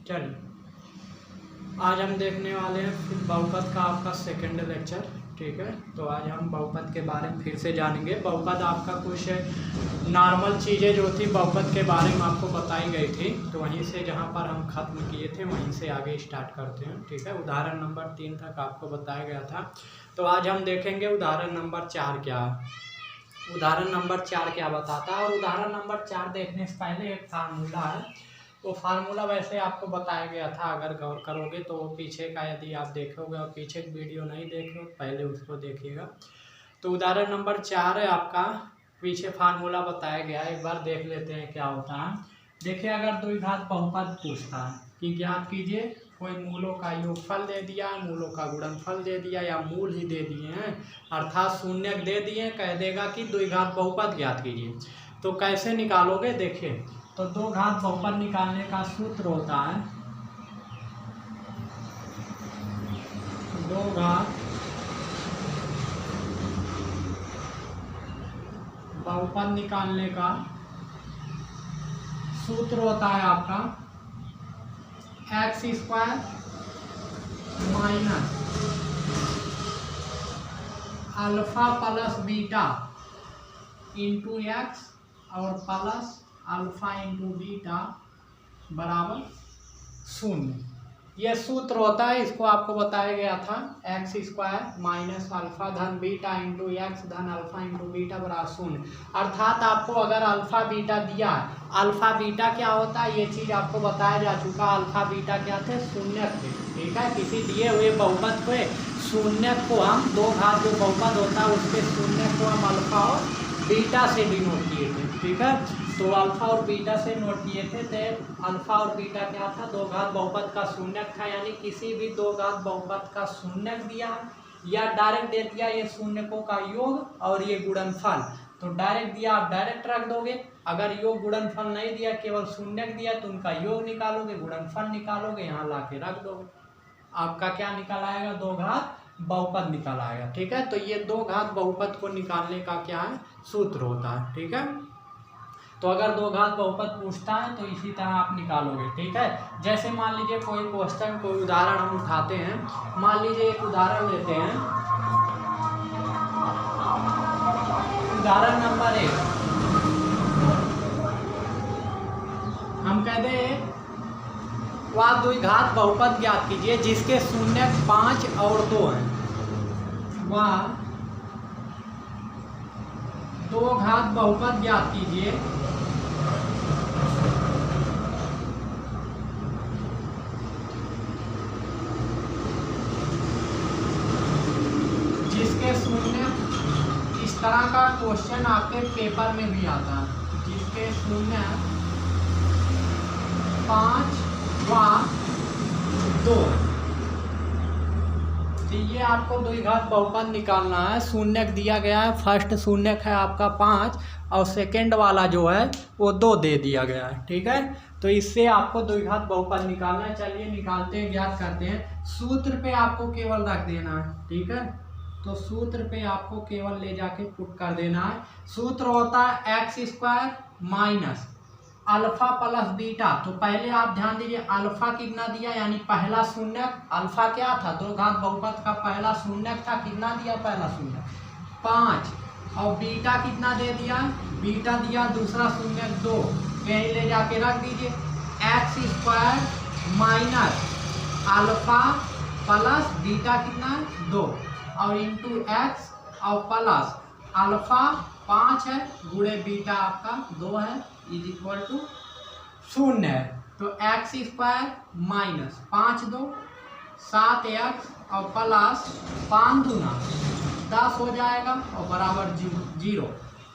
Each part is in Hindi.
चलिए आज हम देखने वाले हैं फिर बहुपद का आपका सेकंड लेक्चर। ठीक है, तो आज हम बहुपद के बारे में फिर से जानेंगे। बहुपद आपका कुछ नॉर्मल चीज़ें जो थी बहुपद के बारे में आपको बताई गई थी, तो वहीं से जहां पर हम ख़त्म किए थे वहीं से आगे स्टार्ट करते हैं। ठीक है, उदाहरण नंबर 3 तक आपको बताया गया था, तो आज हम देखेंगे उदाहरण नंबर 4 क्या उदाहरण नंबर 4 क्या बताता है। और उदाहरण नंबर 4 देखने से पहले एक फार्मूला है, वो फार्मूला वैसे आपको बताया गया था, अगर गौर करोगे तो वो पीछे का यदि आप देखोगे और पीछे की वीडियो नहीं देखोगे पहले उसको देखिएगा। तो उदाहरण नंबर 4 है आपका, पीछे फार्मूला बताया गया है, एक बार देख लेते हैं क्या होता है। देखिए, अगर द्विघात बहुपद पूछता है कि ज्ञात कीजिए, कोई मूलों का योगफल दे दिया, मूलों का गुणनफल दे दिया या मूल ही दे दिए हैं, अर्थात शून्य दे दिए, कह देगा कि द्विघात बहुपद ज्ञात कीजिए। तो कैसे निकालोगे, देखिए, तो दो घात बहुपद निकालने का सूत्र होता है, दो घात बहुपद निकालने का सूत्र होता है आपका x² minus alpha plus beta into x और प्लस अल्फा इंटू बीटा बराबर 0। यह सूत्र होता है, इसको आपको बताया गया था, x² माइनस अल्फा धन बीटा इंटू एक्स धन अल्फा इंटू बीटा बराबर 0। अर्थात आपको अगर अल्फा बीटा दिया, अल्फा बीटा क्या होता है ये चीज़ आपको बताया जा चुका। अल्फा बीटा क्या थे, शून्य थे। ठीक है, किसी दिए हुए बहुपद पे शून्य को हम दो घात जो बहुपद होता है उसके शून्य को हम अल्फा और बीटा से डिनोट किए थे। ठीक है, तो अल्फा और बीटा से नोट किए थे, तो अल्फा और बीटा क्या था, दो घात बहुपद का शून्यक था, यानी किसी भी दो घात बहुपद का शून्यक दिया या डायरेक्ट दे दिया ये शून्यकों का योग और ये गुणनफल, तो डायरेक्ट दिया आप डायरेक्ट रख दोगे। अगर योग गुणनफल नहीं दिया, केवल शून्यक दिया, तो उनका योग निकालोगे, गुणनफल निकालोगे, यहाँ ला के रख दोगे, आपका क्या निकल आएगा, दो घात बहुपद निकल आएगा। ठीक है, तो ये दो घात बहुपद को निकालने का क्या है, सूत्र होता है। ठीक है, तो अगर दो घात बहुपद पूछता है तो इसी तरह आप निकालोगे। ठीक है, जैसे मान लीजिए कोई क्वेश्चन, कोई उदाहरण हम उठाते हैं, मान लीजिए एक उदाहरण लेते हैं, उदाहरण नंबर 1 हम कहते हैं वह द्विघात बहुपद ज्ञात कीजिए जिसके शून्य 5 और 2 हैं। वह दो घात बहुपद ज्ञात कीजिए जिसके शून्य, इस तरह का क्वेश्चन आपके पेपर में भी आता है, जिसके शून्य 5 व 2। तो ये आपको द्विघात बहुपद निकालना है। शून्यक दिया गया है, फर्स्ट शून्यक है आपका 5 और सेकंड वाला जो है वो 2 दे दिया गया है। ठीक है, तो इससे आपको द्विघात बहुपद निकालना है। चलिए निकालते हैं, ज्ञात करते हैं। सूत्र पे आपको केवल रख देना है। ठीक है, तो सूत्र पे आपको केवल ले जाके पुट कर देना है। सूत्र होता है x² minus alpha plus beta. तो पहले आप ध्यान दीजिए, अल्फा कितना दिया, यानी पहला शून्यक, अल्फा क्या था, दो घात बहुपद का पहला शून्यक था, कितना दिया पहला शून्यक 5, और बीटा कितना दे दिया, बीटा दिया दूसरा शून्यक 2, यही ले जाके रख दीजिए। x² minus alpha plus beta कितना 2 और इंटू एक्स और प्लस अल्फा 5 है गुणे बीटा आपका 2 है इज इक्वल टू 0 है। तो x² माइनस 5 2 7x और प्लस 5 दूना 10 हो जाएगा और बराबर 0।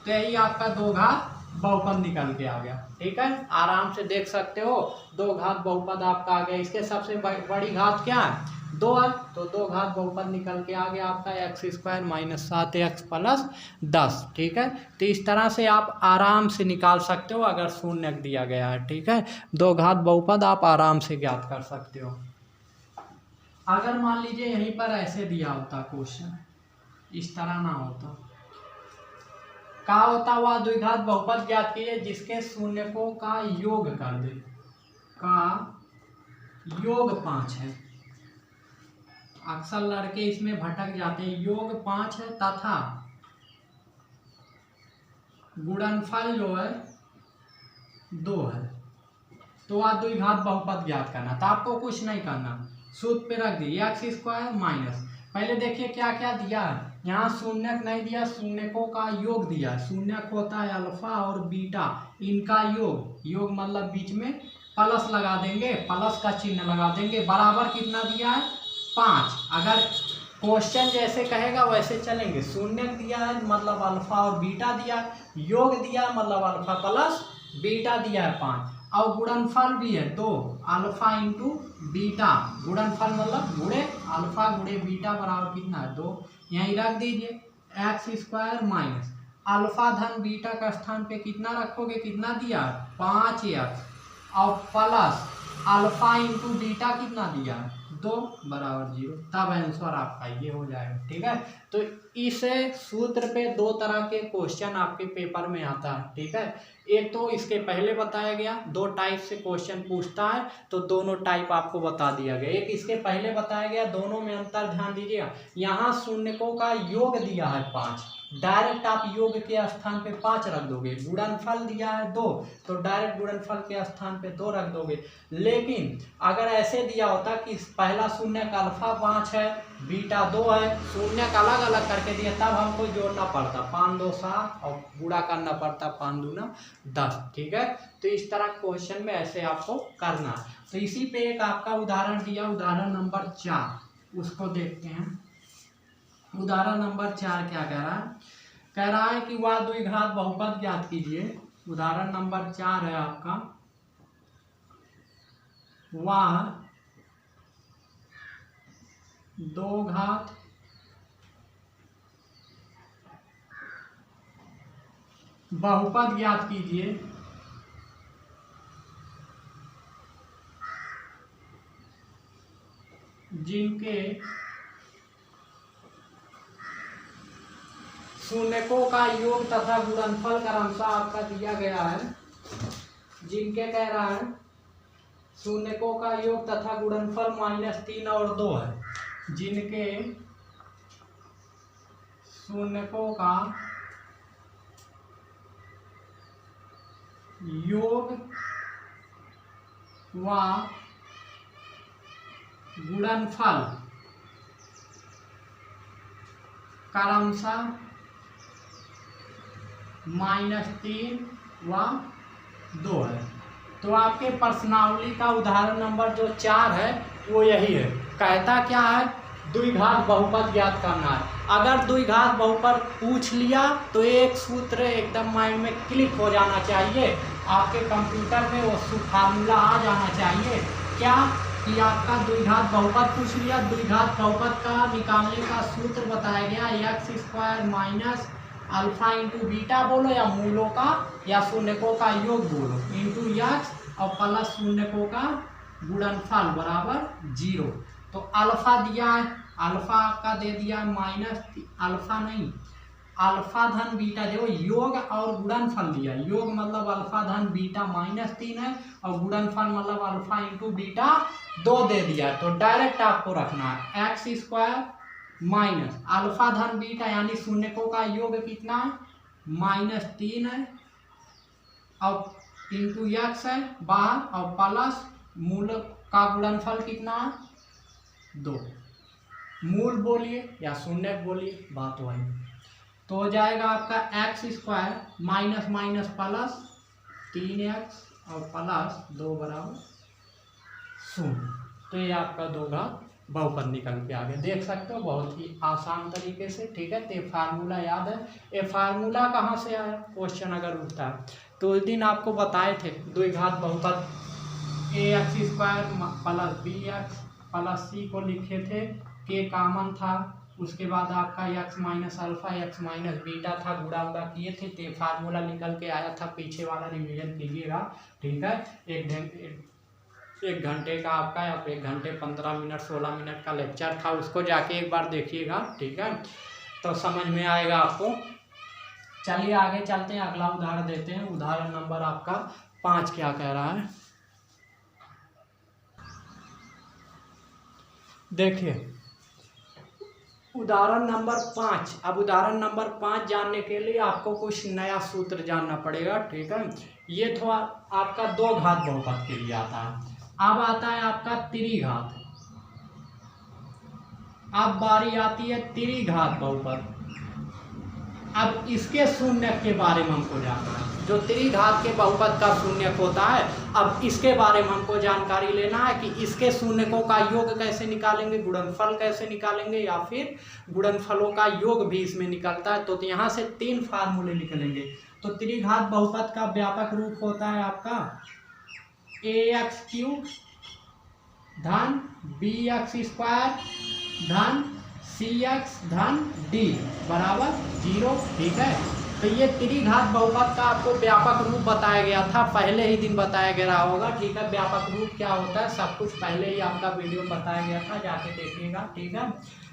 तो यही आपका दो घात बहुपद निकल के आ गया। ठीक है, आराम से देख सकते हो, दो घात बहुपद आपका आ गया। इसके सबसे बड़ी घात क्या है, 2 है, तो दो घात बहुपद निकल के आ गया आपका x² माइनस 7x प्लस 10। ठीक है, तो इस तरह से आप आराम से निकाल सकते हो अगर शून्य दिया गया है। ठीक है, दो घात बहुपद आप आराम से ज्ञात कर सकते हो। अगर मान लीजिए यहीं पर ऐसे दिया होता क्वेश्चन, इस तरह ना होता, का होता हुआ द्विघात बहुपद ज्ञात कीजिए जिसके शून्यकों का योग कर दे, का योग 5 है। अक्सर लड़के इसमें भटक जाते हैं। योग 5 है तथा गुणनफल जो है 2 है। तो आज द्विघात बहुपद ज्ञात करना, तो आपको कुछ नहीं करना, सूत्र पे रख दिए एक्स स्क्वायर माइनस, पहले देखिए क्या क्या दिया है। यहाँ शून्यक नहीं दिया, शून्यकों का योग दिया। शून्यक होता है अल्फा और बीटा, इनका योग, योग मतलब बीच में प्लस लगा देंगे, प्लस का चिन्ह लगा देंगे, बराबर कितना दिया है 5। अगर क्वेश्चन जैसे कहेगा वैसे चलेंगे। शून्यक दिया है मतलब अल्फा और बीटा दिया, योग दिया मतलब अल्फा प्लस बीटा दिया है 5, और गुणनफल भी है 2, अल्फा इंटू बीटा। गुणनफल मतलब गुणे अल्फा गुणे बीटा बराबर कितना है 2। यहीं रख दीजिए एक्स स्क्वायर माइनस अल्फा धन बीटा का स्थान पे कितना रखोगे, कितना दिया 5x, और प्लस अल्फा इंटू बीटा कितना दिया 2 बराबर 0, तब आंसर आपका ये हो जाएगा। ठीक है, तो इस सूत्र पे 2 तरह के क्वेश्चन आपके पेपर में आता है। ठीक है, एक तो इसके पहले बताया गया 2 टाइप से क्वेश्चन पूछता है, तो दोनों टाइप आपको बता दिया गया। एक इसके पहले बताया गया, दोनों में अंतर ध्यान दीजिएगा। यहाँ शून्यकों का योग दिया है 5, डायरेक्ट आप योग के स्थान पे 5 रख दोगे। गुणनफल दिया है 2, तो डायरेक्ट गुणनफल के स्थान पे 2 रख दोगे। लेकिन अगर ऐसे दिया होता कि पहला शून्यक अल्फा 5 है, बीटा 2 है, शून्यक अलग अलग करके दिया, तब हमको जोड़ना पड़ता 5 2 7 और गुणा करना पड़ता 5 2 10। ठीक है, तो इस तरह क्वेश्चन में ऐसे आपको करना। तो इसी पे एक आपका उदाहरण दिया, उदाहरण नंबर 4, उसको देखते हैं। उदाहरण नंबर 4 क्या कह रहा है, कह रहा है कि वह द्विघात बहुपद ज्ञात कीजिए। उदाहरण नंबर 4 है आपका, वह 2 घात बहुपद ज्ञात कीजिए जिनके शून्यकों का योग तथा गुणनफल क्रमशः आपका दिया गया है। जिनके कह रहा है शून्यकों का योग तथा गुणनफल -3 और 2 है। जिनके शून्यकों का योग व गुणनफल क्रमशः -3 व 2 है। तो आपके प्रश्नावली का उदाहरण नंबर जो 4 है वो यही है। कहता क्या है, द्विघात बहुपद ज्ञात करना है। अगर द्विघात बहुपद पूछ लिया तो एक सूत्र एकदम माइंड में क्लिक हो जाना चाहिए, आपके कंप्यूटर में वो फार्मूला आ जाना चाहिए। क्या कि आपका द्विघात बहुपद पूछ लिया, द्विघात बहुपद का निकालने का सूत्र बताया गया x square minus alpha into beta बोलो, या मूलों का या शून्यकों का योग बोलो, इंटू एक्स और प्लस शून्यकों का गुणनफल बराबर 0। तो अल्फा दिया है, अल्फा आपका दे दिया माइनस, अल्फा नहीं अल्फा धन बीटा, देखो योग और गुणनफल दिया। योग मतलब अल्फा धन बीटा -3 है, और गुणनफल मतलब अल्फा इंटू बीटा 2 दे दिया। तो डायरेक्ट आपको रखना है एक्स स्क्वायर माइनस अल्फा धन बीटा, यानी शून्यकों का योग कितना है -3 है, और इंटू एक्स है बाहर, और प्लस मूल का गुणनफल कितना है 2। मूल बोलिए या शून्यक बोलिए, बात वही। तो हो जाएगा आपका x square minus minus plus 3x और प्लस 2 बराबर 0। तो ये आपका 2 घात बहुपद निकल के आ गया। देख सकते हो बहुत ही आसान तरीके से। ठीक है, तो ये फार्मूला याद है। ये फार्मूला कहाँ से आया, क्वेश्चन अगर उठता है तो उस दिन आपको बताए थे द्विघात बहुपद ax square plus bx plus c को लिखे थे, k कॉमन था, उसके बाद आपका x minus alpha x minus beta था, गुणा उड़ा किए थे, तो फार्मूला निकल के आया था। पीछे वाला रिवीजन कीजिएगा। ठीक है, एक घंटे का आपका, या 1 घंटे 15 मिनट 16 मिनट का लेक्चर था, उसको जाके एक बार देखिएगा। ठीक है, तो समझ में आएगा आपको। चलिए आगे चलते हैं, अगला उदाहरण देते हैं। उदाहरण नंबर आपका 5 क्या कह रहा है, देखिए उदाहरण नंबर 5। अब उदाहरण नंबर 5 जानने के लिए आपको कुछ नया सूत्र जानना पड़ेगा, ठीक है। ये थोड़ा आपका दो घात बहुपद के लिए आता है। अब आता है आपका त्रिघात। अब बारी आती है त्रिघात बहुपद। अब इसके शून्यक के बारे में हमको जानना है। जो त्रिघात के बहुपद का शून्यक होता है, अब इसके बारे में हमको जानकारी लेना है कि इसके शून्यकों का योग कैसे निकालेंगे, गुणनफल कैसे निकालेंगे, या फिर गुणनफलों का योग भी इसमें निकलता है। तो यहाँ से 3 फार्मूले निकलेंगे। तो त्रिघात बहुपद का व्यापक रूप होता है आपका ax³ धन bx² धन cx धन d बराबर 0, ठीक है। तो ये त्रिघात बहुपद का आपको व्यापक रूप बताया गया था, पहले ही दिन बताया गया होगा, ठीक है। व्यापक रूप क्या होता है सब कुछ पहले ही आपका वीडियो में बताया गया था, जाके देखिएगा, ठीक है।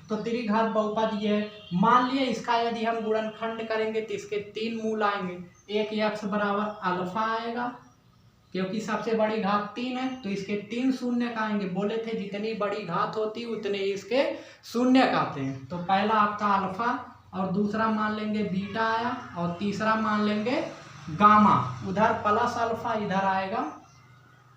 तो त्रिघात बहुपद ये है। मान लिए इसका यदि हम गुणनखंड करेंगे तो इसके 3 मूल आएंगे। एक x बराबर अल्फा आएगा, क्योंकि सबसे बड़ी घात 3 है तो इसके 3 शून्यक आएंगे। बोले थे जितनी बड़ी घात होती उतने ही इसके शून्यक आते हैं। तो पहला आपका अल्फा, और दूसरा मान लेंगे बीटा आया, और तीसरा मान लेंगे गामा। उधर प्लस अल्फा, इधर आएगा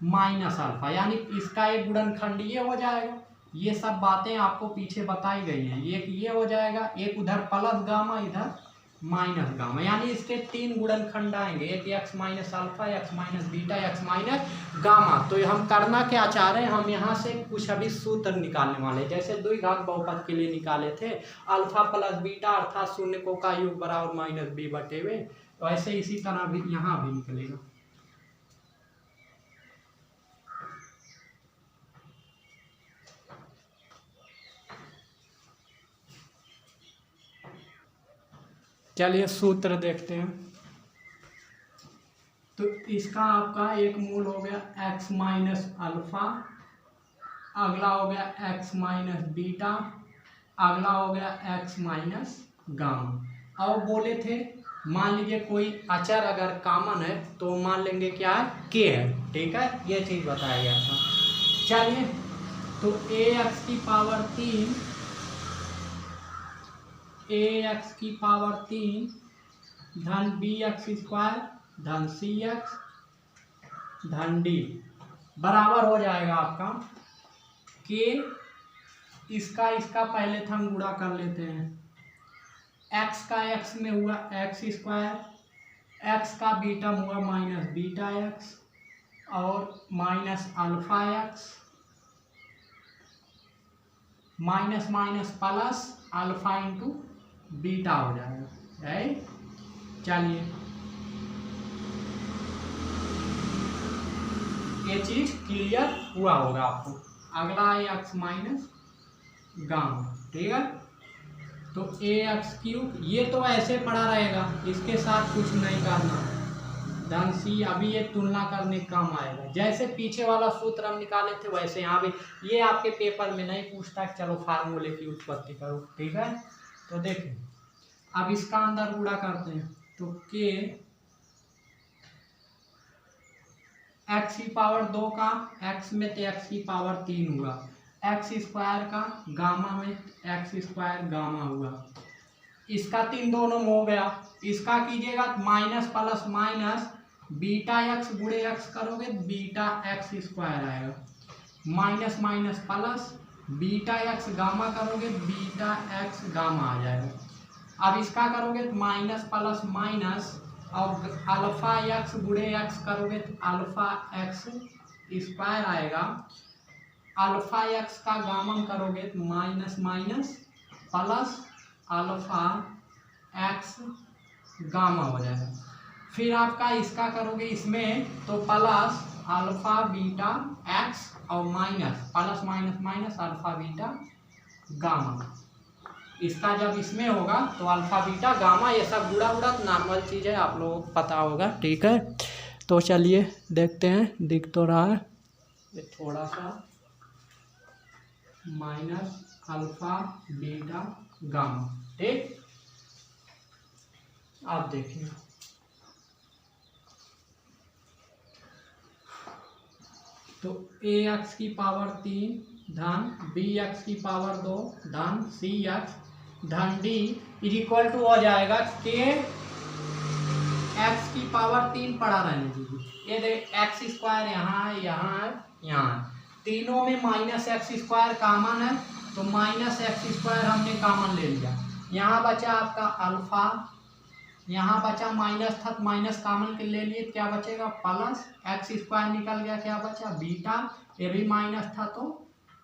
माइनस अल्फा, यानी इसका एक गुणनखंड ये हो जाएगा। ये सब बातें आपको पीछे बताई गई हैं। एक ये हो जाएगा, एक उधर प्लस गामा, इधर माइनस गामा, यानी इसके 3 गुणनखंड आएंगे। एक x minus alpha, x minus beta, x minus gamma. तो हम करना क्या चाह रहे हैं, हम यहाँ से कुछ अभी सूत्र निकालने वाले, जैसे द्विघात बहुपद के लिए निकाले थे अल्फा प्लस बीटा अर्थात शून्यकों का योग बराबर माइनस बी बटे में, वैसे इसी तरह भी यहाँ भी निकलेगा। चलिए सूत्र देखते हैं। तो इसका आपका एक मूल हो गया x माइनस अल्फा, अगला हो गया x माइनस बीटा, अगला हो गया x माइनस गामा। अब बोले थे मान लीजिए कोई अचर अगर कॉमन है तो मान लेंगे क्या है, k है, ठीक है। ये चीज बताया गया था। चलिए तो ax की पावर 3 ax की पावर 3 धन bx² धन cx धन d बराबर हो जाएगा आपका k। इसका पहले हम गुणा कर लेते हैं। x का x में हुआ x², x का बीटा हुआ माइनस बीटा x, और minus alpha x, minus minus plus alpha into beta हो जाएगा, राइट। चलिए ये चीज क्लियर हुआ होगा आपको। अगला है x माइनस गामा, ठीक है। तो ax³, ये तो ऐसे पड़ा रहेगा, इसके साथ कुछ नहीं करना। धन c, अभी ये तुलना करने काम आएगा। जैसे पीछे वाला सूत्र हम निकाले थे वैसे यहाँ भी, ये आपके पेपर में नहीं पूछता चलो फार्मूले की उत्पत्ति करो, ठीक है। तो देखिए अब इसका अंदर गुणा करते हैं। तो k x की पावर 2 का, x में तो x की पावर 3 हुआ, x² का गामा में x² गामा हुआ। इसका 3 दोनों में हो गया। इसका कीजिएगा minus plus minus beta x गुणे x करोगे बीटा x² आएगा, minus minus plus beta x gamma करोगे बीटा x गामा आ जाएगा। अब इसका करोगे तो माइनस प्लस माइनस, और अल्फा x गुणे x करोगे तो अल्फा x² आएगा। अल्फा x का गामा करोगे तो minus minus plus alpha x gamma हो जाएगा। फिर आपका इसका करोगे इसमें तो प्लस अल्फा बीटा x, और minus plus minus minus alpha beta gamma. इसका जब इसमें होगा तो अल्फा बीटा गामा, ये सब गुड़ा गुड़ा नॉर्मल चीज़ है, आप लोगों को पता होगा, ठीक है। तो चलिए देखते हैं, दिख तो रहा है ये थोड़ा सा, माइनस अल्फा बीटा गामा, ठीक। आप देखिए तो ax की पावर 3 धन बी एक्स की पावर 2 धन सी एक्स धन डी इज इक्वल टू हो जाएगा के एक्स की पावर 3 पड़ा रहने दीजिए। ये देख एक्स स्क्वायर यहाँ है, यहाँ है, यहाँ है, तीनों में माइनस एक्स स्क्वायर कॉमन है, तो माइनस एक्स स्क्वायर हमने कॉमन ले लिया। यहाँ बचा आपका अल्फा, यहाँ बचा माइनस था, माइनस कॉमन के ले लिए, क्या बचेगा प्लस एक्स स्क्वायर निकल गया, क्या बचा बीटा, ये भी माइनस था तो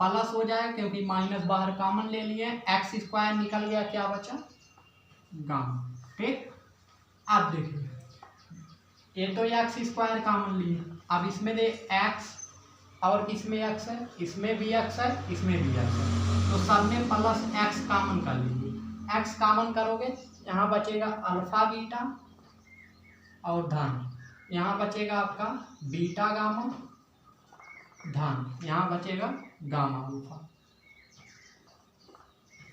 प्लस हो जाए क्योंकि माइनस बाहर कॉमन ले लिए, एक्स स्क्वायर निकल गया, क्या बचा गामा। ठीक, अब देखिए ये तो एक्स स्क्वायर कॉमन लिए, अब इसमें दे एक्स और किसमें एक्स है, इसमें भी एक्स है, इसमें भी एक्स है, तो सब में प्लस एक्स कॉमन कर लीजिए। एक्स कॉमन करोगे यहाँ बचेगा अल्फा बीटा और धन, यहाँ बचेगा आपका बीटा गामा धन, यहाँ बचेगा गामा अल्फा,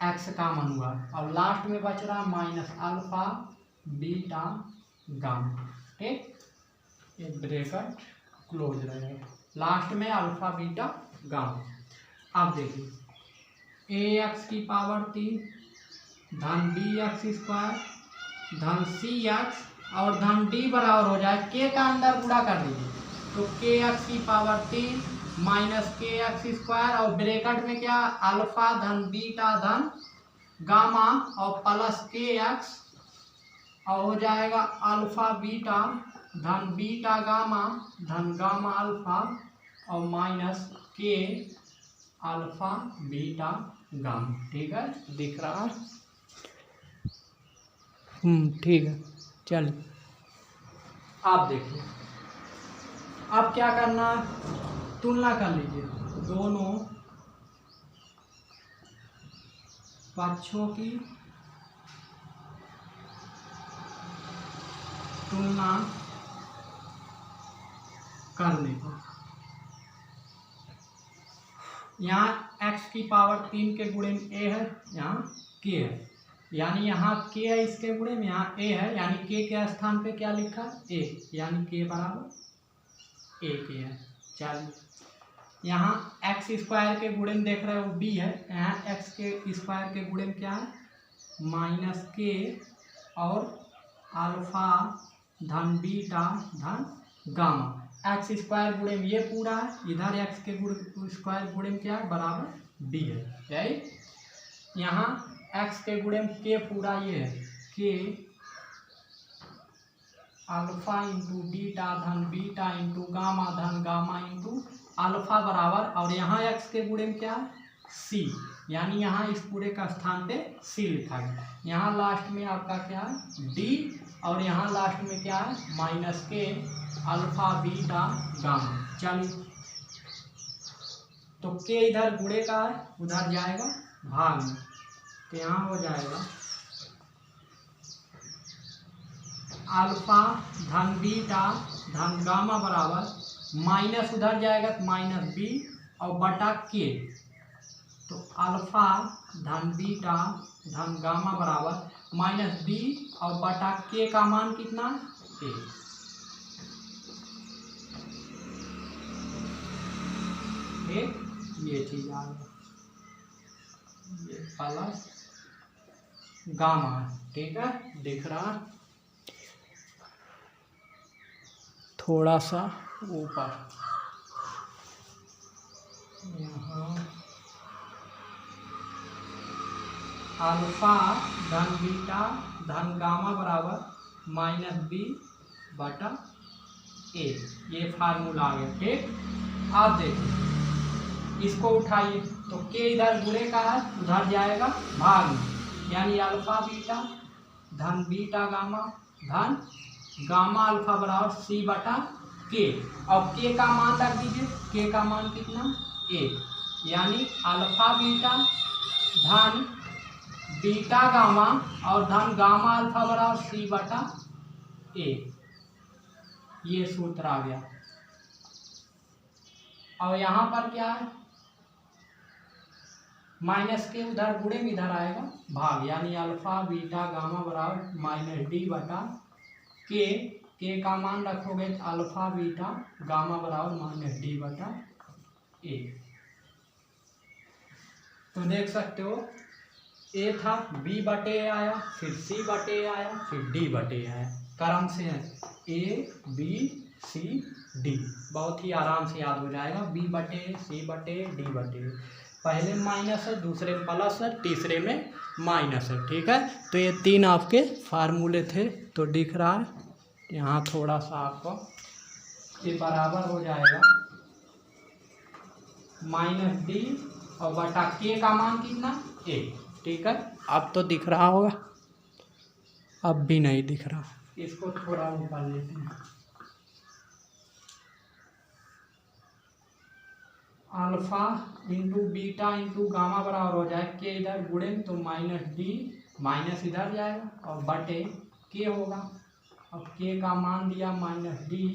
एक्स कॉमन हुआ और लास्ट में बच रहा माइनस अल्फा बीटा गामा। ठीक, ये ब्रैकेट क्लोज रहेगा, लास्ट में अल्फा बीटा गामा। अब देखिए ए एक्स की पावर 3 धन बी एक्स स्क्वायर धन सी एक्स और धन डी बराबर हो जाए के का अंदर गुणा कर दीजिए, तो के एक्स की पावर 3 माइनस के एक्स स्क्वायर और ब्रैकेट में क्या अल्फा धन बीटा धन गामा और प्लस के एक्स और हो जाएगा अल्फा बीटा धन बीटा गामा धन गामा अल्फा और माइनस के अल्फा बीटा गामा। ठीक है, दिख रहा है, ठीक है, चलिए आप देखिए अब क्या करना है, तुलना कर लीजिए दोनों पक्षों की तुलना करने को। यहाँ x की पावर 3 के गुणे में a है, यहाँ k है, यानी यहाँ k है इसके गुणे में, यहाँ a है, यानी k के स्थान पे क्या लिखा a, यानी k बराबर a के है। चलिए यहाँ एक्स स्क्वायर के गुणे में देख रहे हो b है, यहाँ x के स्क्वायर के गुणे में क्या है माइनस के और अल्फा धन बीटा धन गामा, एक्स स्क्वायर गुणे में ये पूरा है, इधर एक्स के स्क्वायर गुणे में क्या है बराबर b है, राइट। यहाँ एक्स के गुणे में के पूरा ये है के alpha into beta into gamma धन गामा इंटू अल्फा बराबर, और यहाँ एक्स के गुणे में क्या है सी, यानी यहाँ इस पूरे का स्थान पे सी लिखा गया। यहाँ लास्ट में आपका क्या है डी और यहाँ लास्ट में क्या है माइनस के अल्फा बीटा गामा। चलिए तो के इधर गुणे का है, उधर जाएगा भाग में, तो यहाँ हो जाएगा अल्फा धन बीटा धन गामा बराबर माइनस उधर जाएगा तो माइनस बी और बटा के, तो अल्फा धन बीटा धन गामा बराबर माइनस बी और बटा के का मान कितना ए। ठीक, ये चीज आ गया, ये प्लस गामा, ठीक है, दिख रहा थोड़ा सा ऊपर, यहाँ अल्फा धन बीटा धन गामा बराबर माइनस बी बटा ए, ये फार्मूला आ गया। ठीक, आप देखिए इसको उठाइए तो के इधर गुणे का है, उधर जाएगा भाग में, यानी अल्फा बीटा धन बीटा गामा धन गामा अल्फा बराबर सी बटा के, और के का मान रख दीजिए, के का मान कितना 1, यानी अल्फा बीटा धन बीटा गामा और धन गामा अल्फा बराबर सी बटा ए, ये सूत्र आ गया। और यहाँ पर क्या है माइनस के उधर गुणे में इधर आएगा भाग, यानी अल्फा बीटा गामा बराबर माइनस डी बटा के का मान रखोगे तो अल्फा बीटा गामा बराबर माइनस डी बटा ए। तो देख सकते हो ए था, बी बटे ए आया, फिर सी बटे ए आया, फिर डी बटे ए आया। क्रम से है ए बी सी डी, बहुत ही आराम से याद हो जाएगा। बी बटे ए, सी बटे ए, डी बटे ए। पहले में माइनस है, दूसरे में प्लस है, तीसरे में माइनस है। ठीक है, तो ये तीन आपके फार्मूले थे। तो दिख रहा है यहाँ थोड़ा सा आपको ये बराबर हो जाएगा माइनस डी और बटा के का मान कितना ए। ठीक है, अब तो दिख रहा होगा, अब भी नहीं दिख रहा, इसको थोड़ा ऊपर लेते हैं। Alpha into beta into gamma बराबर हो जाए के इधर गुणे तो माइनस डी, माइनस इधर जाएगा और बटे के होगा। अब के का मान दिया माइनस डी,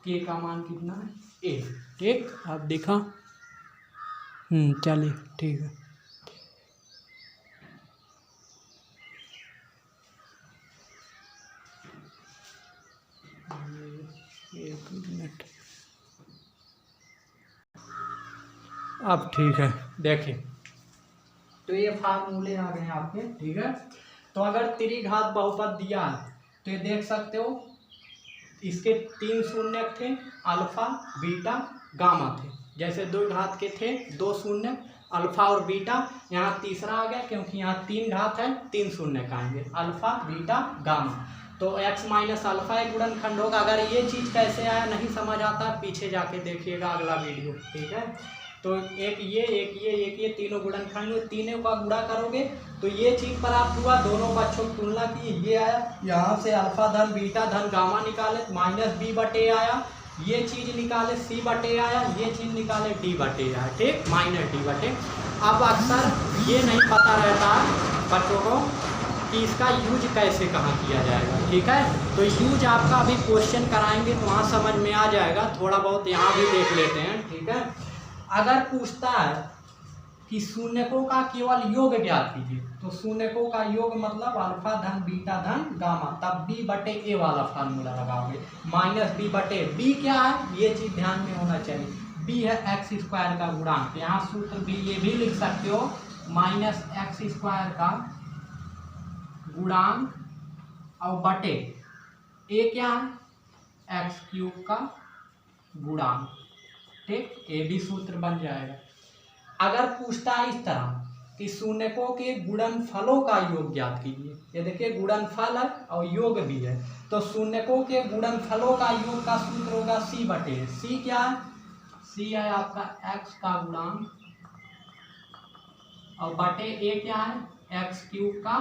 के का मान कितना है ए। ठीक, अब दिखा, चलिए ठीक है। एक मिनट, अब ठीक है। देखिए तो ये फार्मूले आ गए आपके। ठीक है, तो अगर त्रिघात बहुपद दिया है तो ये देख सकते हो इसके तीन शून्य थे, अल्फा बीटा गामा थे। जैसे दो घात के थे, दो शून्य अल्फा और बीटा, यहाँ तीसरा आ गया क्योंकि यहाँ तीन घात है, तीन शून्य का आएंगे, अल्फा बीटा गामा। तो x माइनस अल्फा एक गुणनखंड होगा। अगर ये चीज़ कैसे आया नहीं समझ आता, पीछे जाके देखिएगा अगला वीडियो। ठीक है, तो एक ये तीनों गुणनखंड में तीनों का गुणा करोगे तो ये चीज़ प्राप्त हुआ। दोनों पक्षों की तुलना की, ये आया, यहाँ से अल्फा धन बीटा धन गामा निकाले, माइनस बी बटे आया, ये चीज़ निकाले सी बटे आया, ये चीज़ निकाले डी बटे आया। ठीक, माइनस डी बटे। अब अक्सर ये नहीं पता रहता बच्चों को कि इसका यूज कैसे कहाँ किया जाएगा। ठीक है, तो यूज आपका अभी क्वेश्चन कराएंगे तो वहाँ समझ में आ जाएगा, थोड़ा बहुत यहाँ भी देख लेते हैं। ठीक है, अगर पूछता है कि शून्यकों का केवल योग ज्ञात कीजिए, तो शून्यकों का योग मतलब अल्फा धन बीटा धन गामा, तब बी बटे ए वाला फार्मूला लगाओगे। माइनस बी बटे बी क्या है ये चीज़ ध्यान में होना चाहिए, बी है एक्स स्क्वायर का गुणांक। यहाँ सूत्र भी ये भी लिख सकते हो, माइनस एक्स स्क्वायर का गुणांक और बटे ए क्या है एक्स क्यूब का गुणांक। ठीक, ये भी सूत्र बन जाएगा। अगर पूछता है इस तरह कि शून्यकों के गुणनफलों का योग ज्ञात कीजिए, ये देखिए गुणनफल है और योग भी है, तो शून्यकों के गुणनफलों का योग का सूत्र होगा सी बटे। सी क्या है, सी है आपका एक्स का गुणांक और बटे ए क्या है एक्स क्यूब का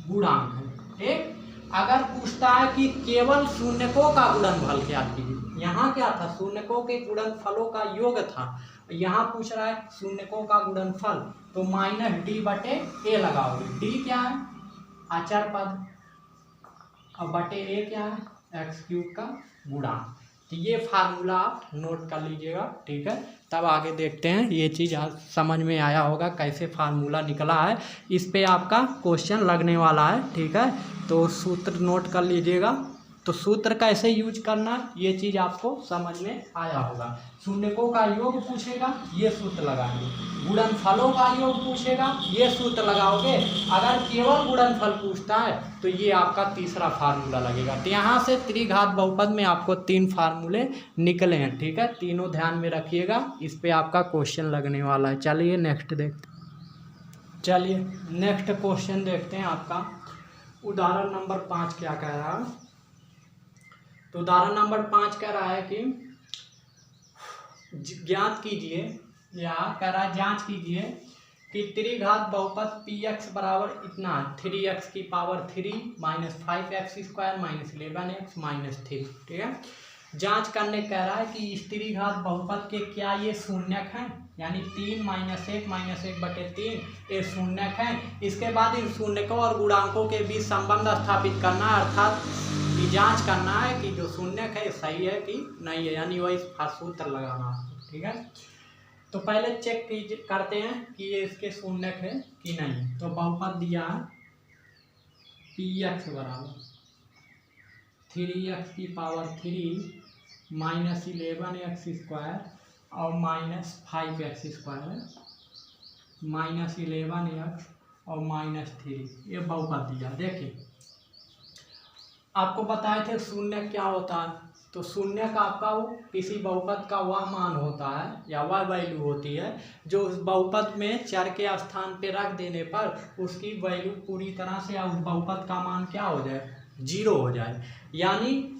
गुणांक है। ठीक, अगर पूछता है कि केवल शून्यकों का गुणनफल ज्ञात कीजिए, यहाँ क्या था शून्यकों के गुणनफलों का योग था, यहाँ पूछ रहा है शून्यकों का गुणनफल, तो माइनस डी बटे ए लगाओगे। डी क्या है अचर पद और बटे ए क्या है एक्स क्यूब का गुणांक। तो ये फार्मूला आप नोट कर लीजिएगा। ठीक है, तब आगे देखते हैं, ये चीज़ आज समझ में आया होगा कैसे फार्मूला निकला है, इस पे आपका क्वेश्चन लगने वाला है। ठीक है, तो सूत्र नोट कर लीजिएगा। तो सूत्र कैसे यूज करना ये चीज़ आपको समझ में आया होगा। शून्यकों का योग पूछेगा ये सूत्र लगाएंगे, गुणनफलों का योग पूछेगा ये सूत्र लगाओगे। अगर केवल गुणनफल पूछता है तो ये आपका तीसरा फार्मूला लगेगा। तो यहाँ से त्रिघात बहुपद में आपको तीन फार्मूले निकले हैं। ठीक है, तीनों ध्यान में रखिएगा, इस पे आपका क्वेश्चन लगने वाला है। चलिए नेक्स्ट देखते चलिए नेक्स्ट क्वेश्चन देखते हैं। आपका उदाहरण नंबर 5 क्या कह रहा है। तो उदाहरण नंबर 5 कह रहा है कि ज्ञात कीजिए या कह रहा है जांच कीजिए कि त्रिघात बहुपद पी एक्स बराबर इतना 3x की power 3 minus 5x square minus 11x minus 3। ठीक है, जांच करने कह रहा है कि इस त्रिघात बहुपद के क्या ये शून्यक हैं, यानी 3 माइनस 1 बटे 3 ये शून्यक हैं। इसके बाद इन शून्यकों और गुणांकों के बीच संबंध स्थापित करना है, अर्थात कि जांच करना है कि जो शून्यक है सही है कि नहीं है, यानी वही सूत्र लगाना है। ठीक है, तो पहले चेक करते हैं कि ये इसके शून्यक है कि नहीं। तो बहुपद दिया है पी एक्स बराबर 3x की पावर 3 माइनस 11x स्क्वायर और माइनस 5x स्क्वायर है। -11x और -3, ये बहुपद दिया। देखिए आपको बताए थे शून्य क्या होता है, तो शून्य का आपका वो किसी बहुपद का वह मान होता है या वह वैल्यू होती है जो उस बहुपद में चर के स्थान पे रख देने पर उसकी वैल्यू पूरी तरह से उस बहुपद का मान क्या हो जाए, 0 हो जाए। यानी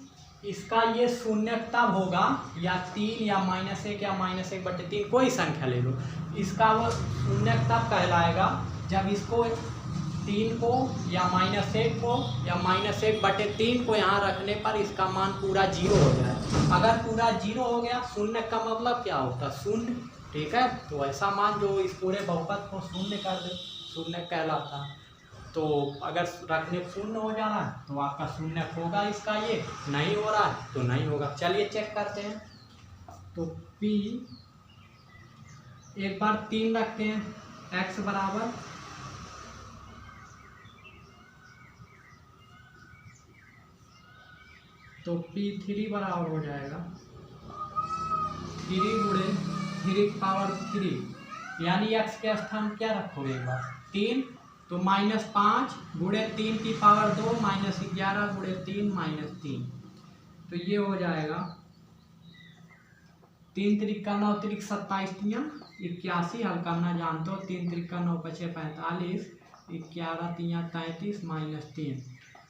इसका ये शून्य तब होगा या 3 या -1 या -1/3 कोई संख्या ले लो, इसका वो शून्य तब कहलाएगा जब इसको 3 को या -1 को या -1/3 को यहाँ रखने पर इसका मान पूरा 0 हो जाए। अगर पूरा 0 हो गया, शून्य का मतलब क्या होता है, शून्य, ठीक है। तो ऐसा मान जो इस पूरे बहुपद को शून्य कर दे, शून्य कहलाता है। तो अगर रखने शून्य हो जा रहा है तो आपका शून्य होगा, इसका ये नहीं हो रहा है तो नहीं होगा। चलिए चेक करते हैं। तो P एक बार 3 रखते हैं, x बराबर तो P3 बराबर हो जाएगा 3 गुणे 3 यानी x के स्थान क्या रखोगे एक बार 3, तो -5 गुणे 3 की पावर 2 -11 गुणे 3 -3, तो ये हो जाएगा 3 त्रिक का 9 त्रिक 27 81, हल करना जानते हो। 3 त्रिक का 9 5 45, 11 3 33 -3,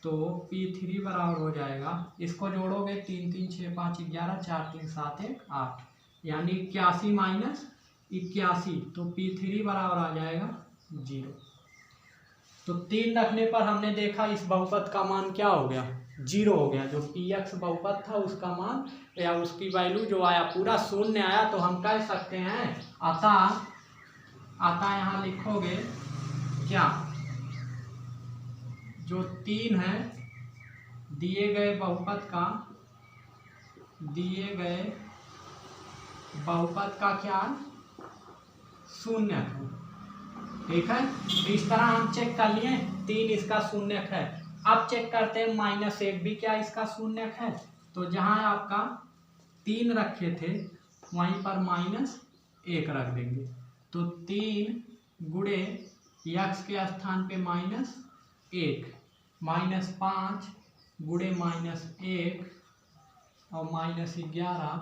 तो P3 बराबर हो जाएगा, इसको जोड़ोगे 3 3 6 5 11 4 3 7 1 8, यानी 81 -81, तो P3 बराबर आ जाएगा 0। तो 3 रखने पर हमने देखा इस बहुपद का मान क्या हो गया, 0 हो गया। जो Px बहुपद था उसका मान या उसकी वैल्यू जो आया पूरा शून्य आया, तो हम कह सकते हैं आता यहाँ लिखोगे क्या, जो 3 है दिए गए बहुपद का क्या शून्य है, ठीक है। तो इस तरह हम चेक कर लिए 3 इसका शून्य है। अब चेक करते हैं -1 भी क्या इसका शून्य है, तो जहाँ आपका 3 रखे थे वहीं पर -1 रख देंगे, तो 3 गुणे x के स्थान पे -1 -5 गुणे -1 और -11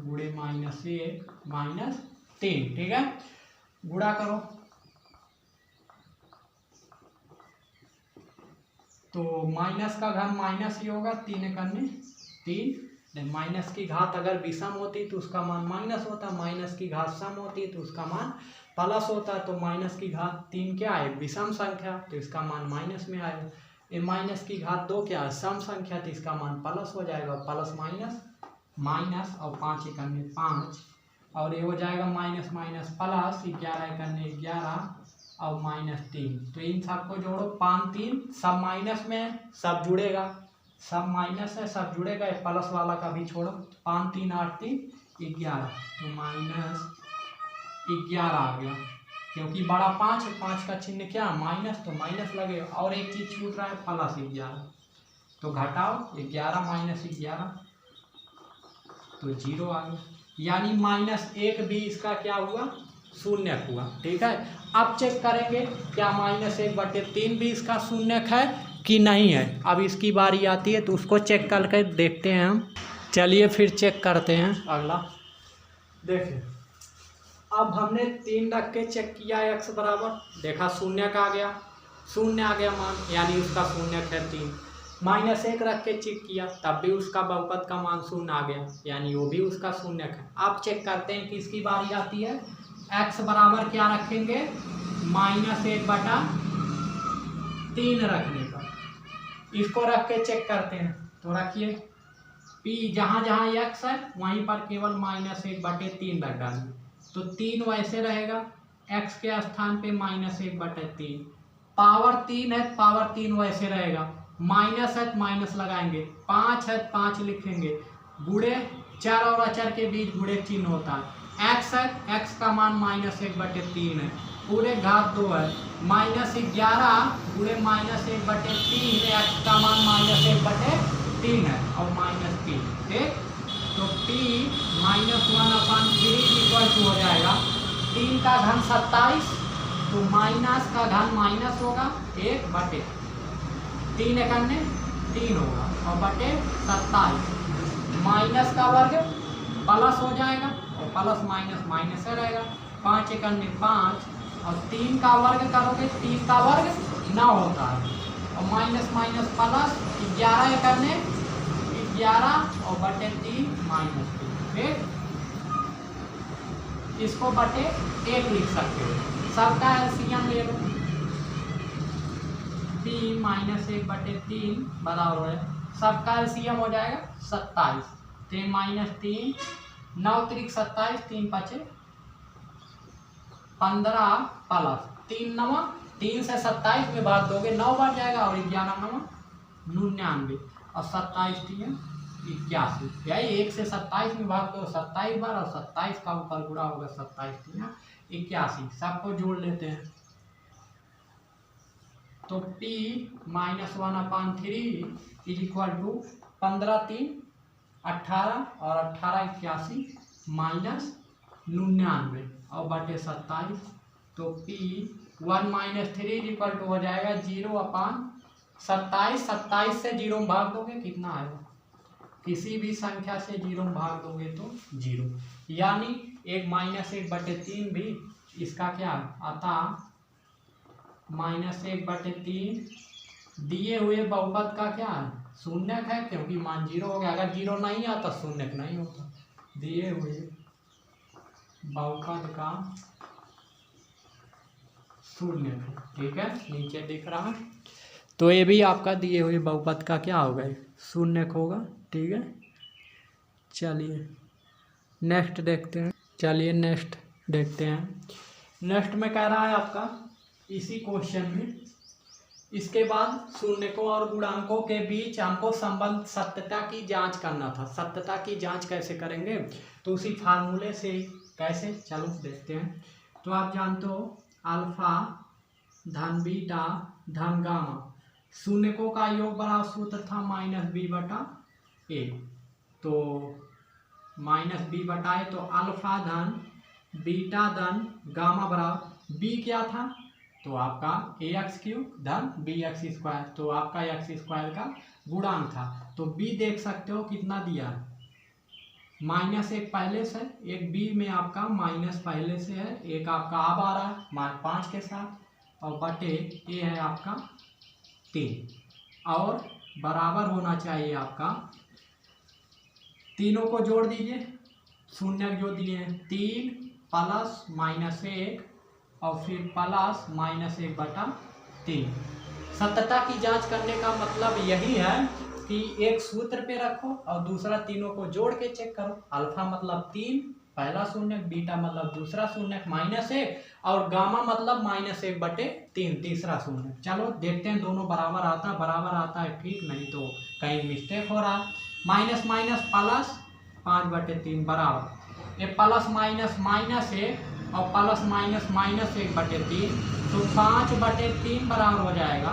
गुणे -1 -3, ठीक है। गुणा करो तो माइनस का घन माइनस ही होगा, 3 करने 3, माइनस की घात अगर विषम होती तो उसका मान माइनस होता, माइनस की घात सम होती तो उसका मान प्लस होता। तो माइनस की घात 3 क्या है, विषम संख्या, तो इसका मान माइनस में आएगा। ये माइनस की घात 2 क्या है, सम संख्या, तो इसका मान प्लस हो जाएगा, प्लस माइनस और 5 करने 5, और ये हो जाएगा माइनस माइनस प्लस, 11 करने 11 और -3, तो इन सबको जोड़ो 5 3 सब माइनस में है, सब जुड़ेगा, सब माइनस है सब जुड़ेगा, प्लस वाला का भी छोड़ो, 5 3 8 3 11, तो -11 आ गया, क्योंकि बड़ा 5 है, 5 का चिन्ह क्या माइनस, तो माइनस लगेगा। और एक चीज छूट रहा है +11, तो घटाओ 11 -11 तो 0 आ गया, यानी -1 भी इसका क्या हुआ, शून्य हुआ, ठीक है। अब चेक करेंगे क्या -1/3 भी इसका शून्य है कि नहीं है। अब इसकी बारी आती है तो उसको चेक करके देखते हैं हम। चलिए फिर चेक करते हैं अगला। देखिए अब हमने 3 रख के चेक किया, x बराबर देखा शून्य का आ गया, शून्य आ गया मान, यानी उसका शून्य है 3। -1 रख के चेक किया तब भी उसका बहुपद का मान शून्य आ गया, यानी वो भी उसका शून्य है। अब चेक करते हैं कि इसकी बारी आती है, x बराबर क्या रखेंगे, -1/3 रखने पर। इसको रख के चेक करते हैं, तो रखिए P जहाँ जहाँ x है वहीं पर केवल -1/3 रख डालिए, तो 3 वैसे रहेगा, x के स्थान पे -1/3, पावर 3 है, पावर 3 वैसे रहेगा, माइनस है तो माइनस लगाएंगे, 5 है तो 5 लिखेंगे, गुणे चर और अचर के बीच गुणे चिन्ह होता है, x है, x का मान -1/3 है, पूरे घात 2 है, -11 गुणे -1/3, x का मान -1/3 है और -3, ठीक। तो P -1/3 इक्वल टू हो जाएगा 3 का घन 27 तो माइनस का घन माइनस होगा 1/3 एकन्ने 3 होगा और बटे 27 माइनस का वर्ग प्लस हो जाएगा और प्लस माइनस माइनस रहेगा 5 एकन्ने 5 और 3 का वर्ग करोगे 3 का वर्ग 9 होता है और माइनस माइनस प्लस 11 एकन्ने 11 और बटे 3 माइनस 3 ठीक। इसको बटे 1 लिख सकते हो, सबका एलसीएम ले लो। 3 माइनस 1/3 बराबर है, सबका एलसीएम हो जाएगा 27। 3 माइनस 3 9 3 27 3 5 15 प्लस 3 9 3 से 27 में भाग दोगे 9 बार जाएगा और 11 9 99 और 27 3 81। यही 1 से 27 में भाग दो 27 बार और 27 का ऊपर गुणा होगा 27 3 81। सबको जोड़ लेते हैं तो P -1/3 इज इक्वल टू 15 3 18 और 18 81 माइनस 99 और बटे 27। तो P 1 - 3 इज इक्वल टू हो जाएगा 0/27। 27 से 0 में भाग दोगे कितना आएगा, किसी भी संख्या से 0 में भाग दोगे तो 0, यानी 1 - 1/3 भी इसका क्या आता -1/3 दिए हुए बहुपद का क्या है शून्यक है, क्योंकि मान 0 हो गया। अगर 0 नहीं आता शून्यक नहीं होता। दिए हुए बहुपद का शून्यक है, ठीक है, नीचे दिख रहा है। तो ये भी आपका दिए हुए बहुपद का क्या होगा शून्यक होगा, ठीक है। चलिए नेक्स्ट देखते हैं। चलिए नेक्स्ट देखते हैं। नेक्स्ट में कह रहा है आपका इसी क्वेश्चन में, इसके बाद शून्यकों और गुणांकों के बीच हमको संबंध सत्यता की जांच करना था। सत्यता की जांच कैसे करेंगे, तो उसी फार्मूले से कैसे, चलो देखते हैं। तो आप जानते हो अल्फा धन बीटा धन गामा, शून्यकों का योग बराबर सूत्र था -b/a। तो -b/a तो अल्फा धन बीटा धन गामा बराबर b क्या था, तो आपका ax³ धन bx², तो आपका x² का गुणांक था। तो b देख सकते हो कितना दिया है, -1 पहले से, एक b में आपका माइनस पहले से है, एक आपका अब आ रहा है -5 के साथ और बटे a है आपका 3 और बराबर होना चाहिए आपका, तीनों को जोड़ दीजिए, शून्य जो दिए हैं 3 प्लस -1 और फिर प्लस -1/3। सत्यता की जांच करने का मतलब यही है कि एक सूत्र पे रखो और दूसरा तीनों को जोड़ के चेक करो। अल्फा मतलब 3 पहला शून्य, बीटा मतलब दूसरा शून्य -1 और गामा मतलब -1/3 तीसरा शून्य। चलो देखते हैं दोनों बराबर आता है ठीक, नहीं तो कहीं मिस्टेक हो रहा। माइनस माइनस प्लस 5/3 बराबर, ये प्लस माइनस माइनस है और प्लस माइनस माइनस 1/3, तो 5/3 बराबर हो जाएगा।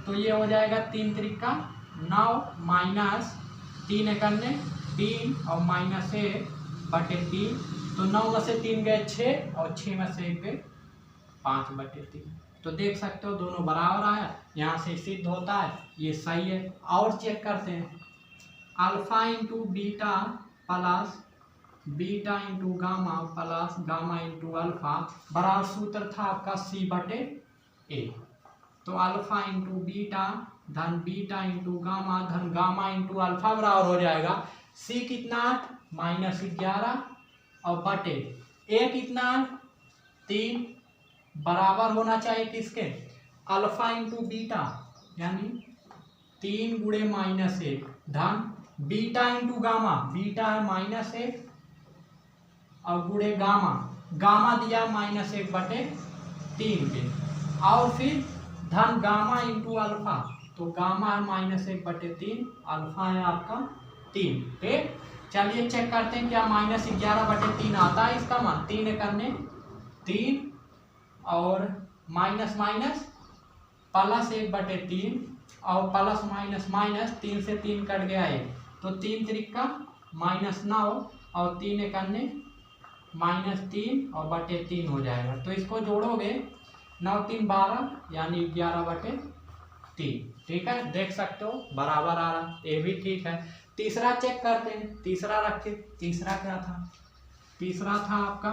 तो ये हो जाएगा 3 त्रिका 9 माइनस 3 एकन्ने 3 और -1/3, तो 9 में से 3 गए 6 और 6 में से 1 गए 5/3। तो देख सकते हो दोनों बराबर आया, यहाँ से सिद्ध होता है ये सही है। और चेक करते हैं, alpha into beta plus beta into gamma plus gamma into alpha बराबर सूत्र था आपका c/a। तो अल्फा इंटू बीटा धन बीटा इंटू गामा धन गामा इंटू अल्फा बराबर हो जाएगा c कितना -11 और बटे a कितना 3 बराबर होना चाहिए किसके, अल्फा इंटू बीटा यानी 3 गुणे -1 धन बीटा इंटू गामा, बीटा है -1 और गुणे गामा, गामा दिया -1/3 के, और फिर धन गामा इंटू अल्फा, तो गामा है -1/3, अल्फा है आपका 3। ठीक, चलिए चेक करते हैं क्या -11/3 आता है इसका मान। 3 करने 3 और माइनस माइनस प्लस 1/3 और प्लस माइनस माइनस 3 से 3 कट गया है, तो 3 त्रिका -9 और 3 एकन्ने -3 और बटे 3 हो जाएगा। तो इसको जोड़ोगे 9 3 12 यानी 11/3। ठीक है, देख सकते हो बराबर आ रहा, ये भी ठीक है। तीसरा चेक करते हैं, तीसरा रखे। तीसरा क्या था? तीसरा था आपका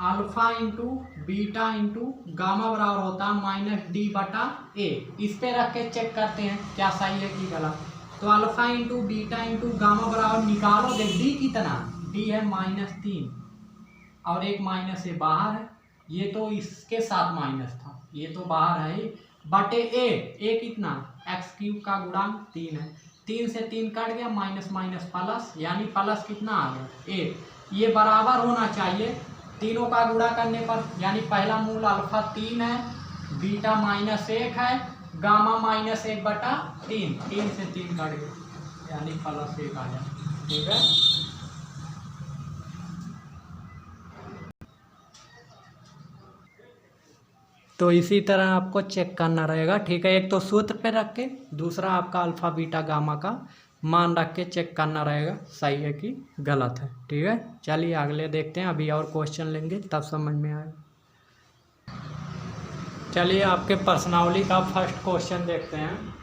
alpha into beta into gamma बराबर होता है -d/a। इस पे रख के चेक करते हैं क्या सही है कि गलत। तो alpha into beta into gamma बराबर निकालोगे, डी कितना? डी है -3 और एक माइनस ए बाहर है, ये तो इसके साथ माइनस था, ये तो बाहर है ही, बटे ए कितना? x³ का गुणांक 3 है, 3 से 3 कट गया, माइनस माइनस प्लस, यानी प्लस कितना आ गया? 8। ये बराबर होना चाहिए तीनों का गुणा करने पर, यानी पहला मूल अल्फा 3 है, बीटा -1 है, गामा -1/3, 3 से 3 कट गया यानी +1 आ जाए। ठीक है, तो इसी तरह आपको चेक करना रहेगा। ठीक है, एक तो सूत्र पे रख के, दूसरा आपका अल्फा बीटा गामा का मान रख के चेक करना रहेगा सही है कि गलत है। ठीक है, चलिए अगले देखते हैं, अभी और क्वेश्चन लेंगे तब समझ में आएगा। चलिए आपके प्रश्नावली का फर्स्ट क्वेश्चन देखते हैं।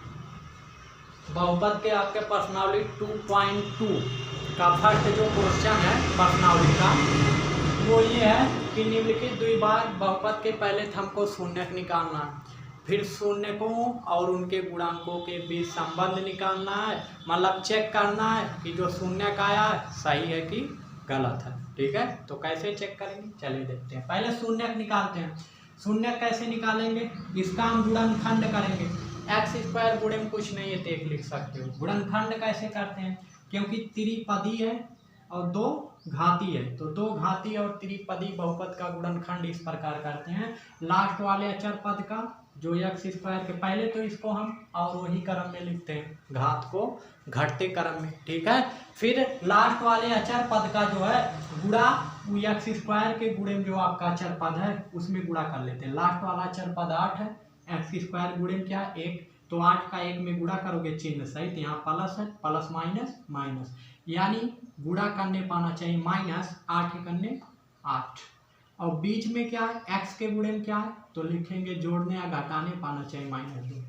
बहुपद के आपके प्रश्नावली 2.2 का फर्स्ट जो क्वेश्चन है प्रश्नावली का, वो ये है कि निम्नलिखित द्विभाजक बहुपद के पहले हमको शून्यक निकालना है, फिर शून्यकों और उनके गुणांकों के बीच संबंध निकालना है, मतलब चेक करना है कि जो शून्यक आया है सही है कि गलत है। ठीक है, तो कैसे चेक करेंगे चलिए देखते हैं। पहले शून्यक निकालते हैं। शून्यक कैसे निकालेंगे? इसका हम गुणनखंड करेंगे। x² गुणे में कुछ नहीं है तो एक लिख सकते हो। गुणनखंड कैसे करते हैं? क्योंकि त्रिपदी है और दो घाती है, तो दो घाती और त्रिपदी बहुपद का गुणनखंड इस प्रकार करते हैं। लास्ट वाले अचर पद का जो x² के, पहले तो इसको हम अवरोही क्रम में लिखते हैं, घात को घटते क्रम में। ठीक है, फिर लास्ट वाले अचर पद का जो है गुणा x² के गुणे में जो आपका अचर पद है उसमें गुणा कर लेते हैं। लास्ट वाला अचर पद 8 है, x² गुणे में क्या है 1, तो 8 का 1 में गुणा करोगे चिन्ह सहित, यहाँ प्लस है, प्लस माइनस माइनस, यानी गुणा करने पाना चाहिए -8 के करने 8, और बीच में क्या है x के गुणे में क्या है तो लिखेंगे जोड़ने या घटाने पाना चाहिए -2।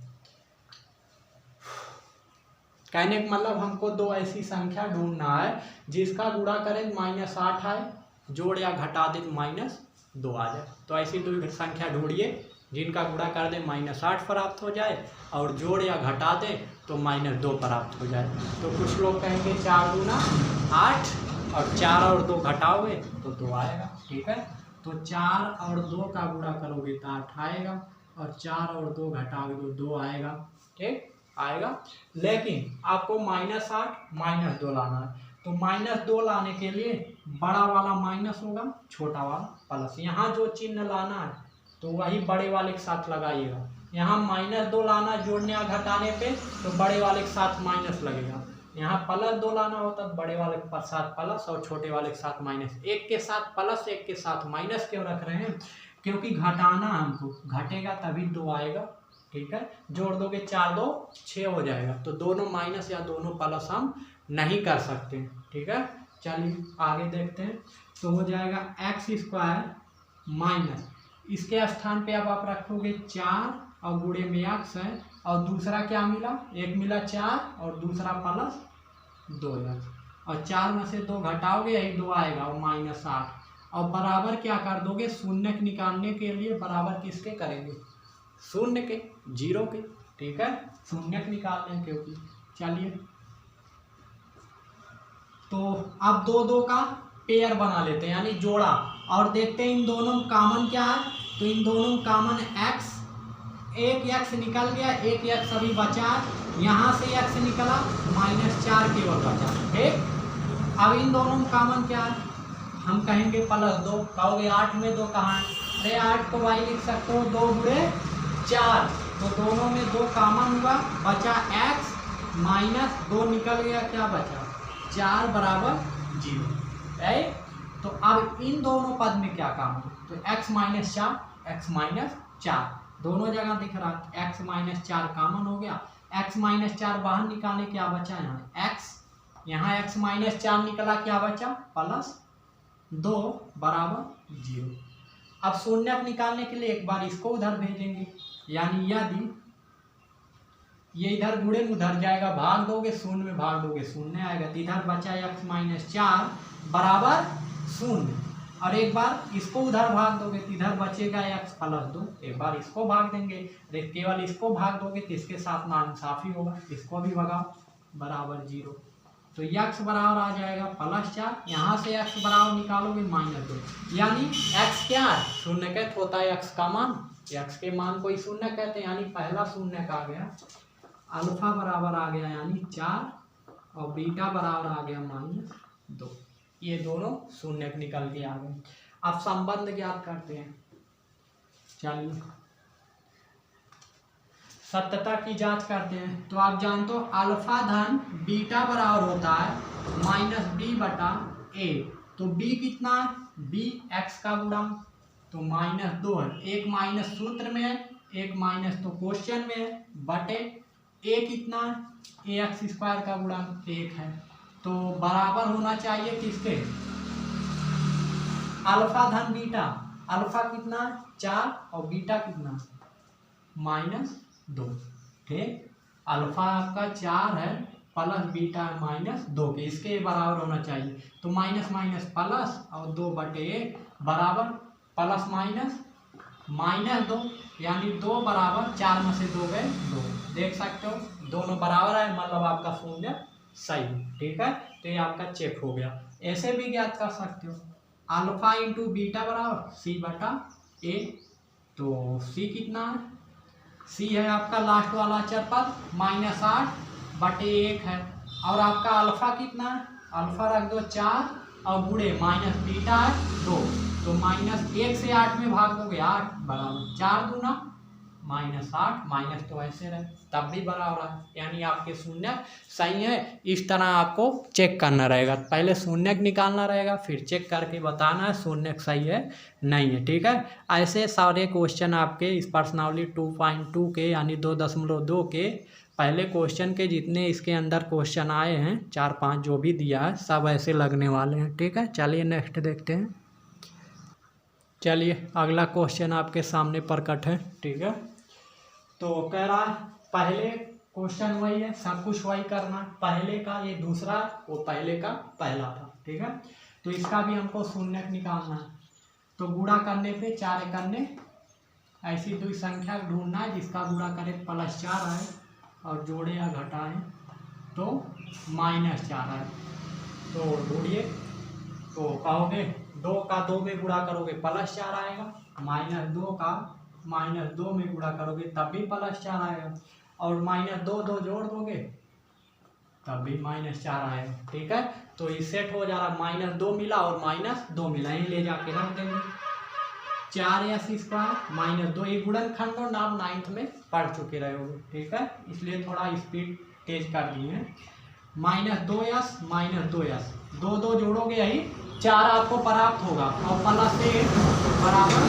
कहने का मतलब हमको दो ऐसी संख्या ढूंढना है जिसका गुणा करें -8 आए, जोड़ या घटा दे -2 आ जाए। तो ऐसी दो संख्या ढूंढिए जिनका गुणा कर दे -8 प्राप्त हो जाए और जोड़ या घटा दे तो -2 प्राप्त हो जाए। तो कुछ लोग कहेंगे 4 दूना 8 और 4 और 2 घटाओगे तो 2 आएगा। ठीक है, तो 4 और 2 का गुणा करोगे तो 8 आएगा और 4 और 2 घटाओगे तो 2 आएगा। ठीक आएगा, लेकिन आपको -8 -2 लाना है, तो -2 लाने के लिए बड़ा वाला माइनस होगा, छोटा वाला प्लस। यहाँ जो चिन्ह लाना है तो वही बड़े वाले के साथ लगाइएगा। यहाँ -2 लाना जोड़ने या घटाने पे तो बड़े वाले के साथ माइनस लगेगा। यहाँ +2 लाना होता तो बड़े वाले के साथ प्लस और छोटे वाले के साथ माइनस। एक के साथ प्लस एक के साथ माइनस क्यों रख रहे हैं? क्योंकि घटाना हमको, घटेगा तभी 2 आएगा। ठीक है, जोड़ दोगे 4 2 6 हो जाएगा, तो दोनों माइनस या दोनों प्लस हम नहीं कर सकते। ठीक है, चलिए आगे देखते हैं। तो हो जाएगा x² माइनस, इसके स्थान पे अब आप रखोगे 4 और गुणे में x है, और दूसरा क्या मिला? एक मिला 4 और दूसरा +2x, और 4 में से 2 घटाओगे यही 2 आएगा और -8, और बराबर क्या कर दोगे? शून्य निकालने के लिए बराबर किसके करेंगे? शून्य के, 0 के। ठीक है, शून्य निकालने क्योंकि। चलिए तो अब 2 का पेयर बना लेते हैं यानी जोड़ा, और देखते हैं इन दोनों में कॉमन क्या है। तो इन दोनों में कॉमन x, एक x निकल गया, एक x अभी बचा, यहाँ से x निकला -4 केवल बचा। ठीक, अब इन दोनों में कॉमन क्या है? हम कहेंगे +2, कहोगे 8 में 2 कहाँ है? अरे 8 को y लिख सकते हो 2 गुणे 4, तो दोनों में 2 कॉमन हुआ, बचा x, -2 निकल गया, क्या बचा? 4 बराबर 0 है। तो अब इन दोनों पद में क्या काम है? तो x -4 दोनों जगह दिख रहा है, x -4 कॉमन हो गया, x -4 बाहर निकाले क्या बचा? यहाँ x, यहाँ x -4 निकला, क्या बचा? +2 बराबर 0। अब शून्यक निकालने के लिए एक बार इसको उधर भेजेंगे, यानी यदि ये इधर गुणे में उधर जाएगा, भाग दोगे शून्य में भाग दोगे शून्य आएगा, तो इधर बचा x माइनस 4 बराबर 0। और एक बार इसको उधर भाग दोगे तो इधर बचेगा x प्लस 2, एक बार इसको भाग देंगे, केवल इसको भाग दोगे तो इसके साथ नाइंसाफी होगा, इसको भी भगाओ बराबर 0। तो x बराबर आ जाएगा प्लस 4, यहाँ से x बराबर निकालोगे माइनस 2, यानी x क्या है, शून्य कहते होता है x का मान, x के मान को ही शून्य कहते हैं, यानी पहला शून्य का आ गया अल्फा बराबर आ गया यानी 4 और बीटा बराबर आ गया -2। ये दोनों शून्य निकल के आ गए। अब संबंध ज्ञात करते हैं। चलिए सत्यता की जांच करते हैं। तो आप जानते हो अल्फा धन बीटा बराबर होता है -b/a। तो b कितना है, b x का गुणांक, तो -2 है, एक माइनस सूत्र में है, एक माइनस तो क्वेश्चन में है, बटे a कितना है, ax² का गुणांक 1 है। तो बराबर होना चाहिए किसके, अल्फा धन बीटा। अल्फा कितना 4 और बीटा कितना -2। ठीक, अल्फा आपका 4 है प्लस बीटा -2 के, इसके बराबर होना चाहिए। तो माइनस माइनस प्लस और 2/1 बराबर प्लस माइनस -2, यानी 2 बराबर 4 में से 2 गए 2। देख सकते हो दोनों बराबर है, मतलब आपका शून्य सही। ठीक है, तो ये आपका चेक हो गया। ऐसे भी ज्ञात कर सकते हो अल्फा इंटू बीटा बराबर c/a। तो c कितना है, c है आपका लास्ट वाला अचर पद -8/1 है। और आपका अल्फा कितना है, अल्फा रख दो 4 और गुणे माइनस बीटा है 2, तो -1 से 8 में भाग दोगे 8 बराबर 4 दूना -8, माइनस तो ऐसे रहे तब भी बराबर है, यानी आपके शून्य सही है। इस तरह आपको चेक करना रहेगा, पहले शून्य निकालना रहेगा, फिर चेक करके बताना है शून्य सही है नहीं है। ठीक है, ऐसे सारे क्वेश्चन आपके इस पर्सनावली 2.2 के यानी 2.2 के पहले क्वेश्चन के जितने इसके अंदर क्वेश्चन आए हैं 4-5 जो भी दिया है सब ऐसे लगने वाले हैं। ठीक है, चलिए नेक्स्ट देखते हैं। चलिए अगला क्वेश्चन आपके सामने प्रकट है। ठीक है, तो कह रहा है पहले क्वेश्चन वही है, सब कुछ वही करना, पहले का ये दूसरा, वो पहले का पहला था। ठीक है, तो इसका भी हमको शून्य निकालना है। तो गुणा करने पे 4 करने ऐसी दो संख्या ढूंढना है जिसका गुणा करे +4 आए और जोड़े या घटाएं तो -4 आए। तो ढूंढिए, तो कहोगे 2 का 2 में गुणा करोगे +4 आएगा, -2 का -2 में गुणा करोगे तब भी +4 आएगा, और -2 जोड़ दोगे तब भी -4 आएगा। ठीक है, तो ये सेट हो जा रहा, -2 मिला और -2 मिला, यही ले जाके रख देंगे। 4s² -2, ये गुणनखंड और आप 9th में पढ़ चुके रहोगे। ठीक है, इसलिए थोड़ा स्पीड तेज कर दिए हैं। -2s -2s 2 जोड़ोगे यही 4 आपको प्राप्त होगा, और +1 बराबर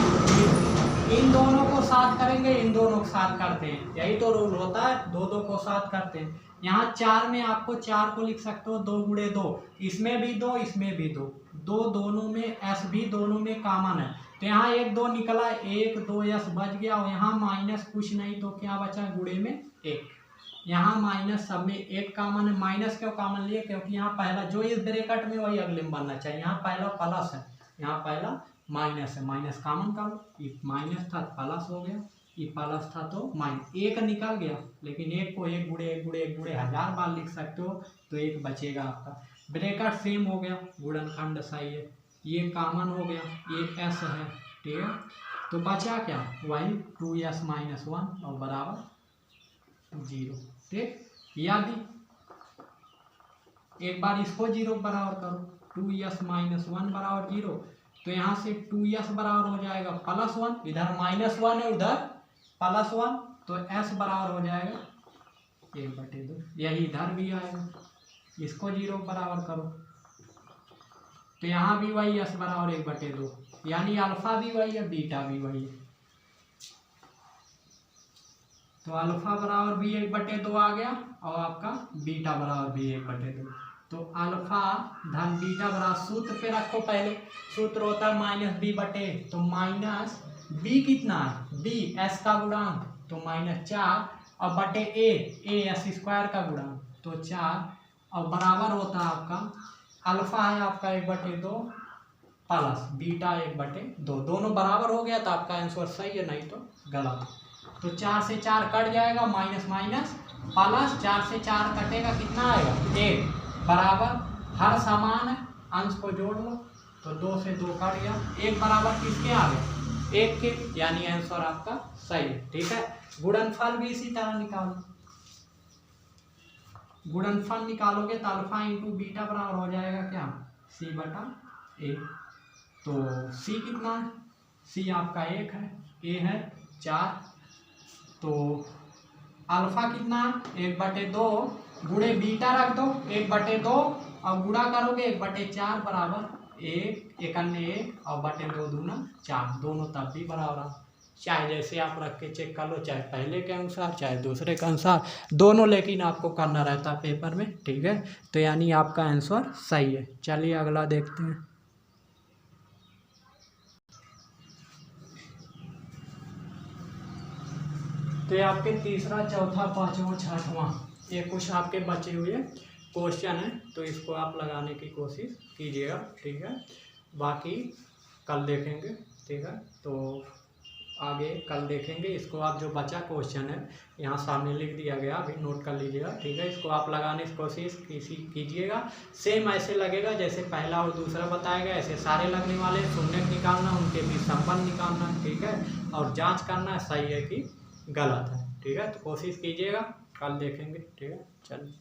इन दोनों को साथ करेंगे, इन दोनों को साथ करते हैं, यही तो रूल होता है, 2 को साथ करते हैं। यहाँ 4 में आपको 4 को लिख सकते हो 2 × 2, इसमें भी 2 इसमें भी 2, दोनों में s भी दोनों में कॉमन है, तो यहाँ 1 2 निकला, 1 2s बच गया, और यहाँ माइनस कुछ नहीं तो क्या बचा, गुणे में 1। यहाँ माइनस सब में 1 कॉमन है, माइनस क्यों कॉमन लिए, क्योंकि यहाँ पहला जो इस ब्रैकेट में वही अगले में बनना चाहिए, यहाँ पहला प्लस है, यहाँ पहला माइनस है, माइनस कॉमन कर लो, ये माइनस था प्लस हो गया, ये प्लस था तो माइनस, 1 निकल गया, लेकिन 1 को 1 गुणे 1 गुणे 1 गुणे 1000 बार लिख सकते हो, तो 1 बचेगा आपका। ब्रैकेट सेम हो गया, गुणनखंड सही है, ये कॉमन हो गया, ये s है। ठीक है, तो बचा क्या, वही 2s - 1 और बराबर 0। ठीक, यदि एक बार इसको 0 बराबर करो, 2s - 1 बराबर 0, तो यहाँ से 2s बराबर हो जाएगा +1, इधर -1 है उधर +1, तो s बराबर हो जाएगा 1/2, यही इधर भी आएगा। इसको 0 बराबर करो तो यहाँ भी वही s बराबर 1/2, यानी अल्फा भी वही है बीटा भी वही है, तो अल्फा बराबर भी 1/2 आ गया और आपका बीटा बराबर भी 1/2। तो अल्फा धन बीटा बराबर, सूत्र पे रखो पहले, सूत्र होता है माइनस बी बटे, तो माइनस बी कितना है, बी एस का गुणांक, तो -4 और बटे ए एस स्क्वायर का गुणांक, तो 4 और बराबर होता है आपका अल्फा है आपका 1/2 प्लस बीटा 1/2, दोनों बराबर हो गया तो आपका आंसर सही है, नहीं तो गलत। तो 4 से 4 कट जाएगा, माइनस माइनस प्लस, 4 से 4 कटेगा, कितना आएगा 1, बराबर हर समान है, अंश को जोड़ लो, तो 2 से 2 कट गया, 1 बराबर किसके आ गए 1 के, यानी आंसर आपका सही है। ठीक है, गुणनफल भी इसी तरह निकालो, गुणनफल निकालोगे तो अल्फा इंटू बीटा बराबर हो जाएगा क्या, सी बटा ए, तो सी कितना है, सी आपका 1 है, ए है 4, तो अल्फा कितना 1/2 गुणे बीटा रख दो 1/2 और गुणा करोगे 1/4 बराबर 1 1 और बटे 2 दूना 4, दोनों तब भी बराबर, चाहे जैसे आप रख के चेक कर लो, चाहे पहले के अनुसार चाहे दूसरे के अनुसार, दोनों लेकिन आपको करना रहता है पेपर में। ठीक है, तो यानी आपका आंसर सही है। चलिए अगला देखते हैं। तो ये आपके तीसरा, चौथा, पांचवा, छठवां, ये कुछ आपके बचे हुए क्वेश्चन है, तो इसको आप लगाने की कोशिश कीजिएगा। ठीक है, बाकी कल देखेंगे। ठीक है, तो आगे कल देखेंगे। इसको आप जो बचा क्वेश्चन है यहाँ सामने लिख दिया गया, अभी नोट कर लीजिएगा। ठीक है, इसको आप लगाने की कोशिश कीजिएगा। सेम ऐसे लगेगा जैसे पहला और दूसरा बताया गया, ऐसे सारे लगने वाले, शून्य निकालना, उनके बीच संबंध निकालना। ठीक है, और जांच करना सही है कि गलत है। ठीक है, तो कोशिश कीजिएगा, कल देखेंगे। ठीक है, चलिए।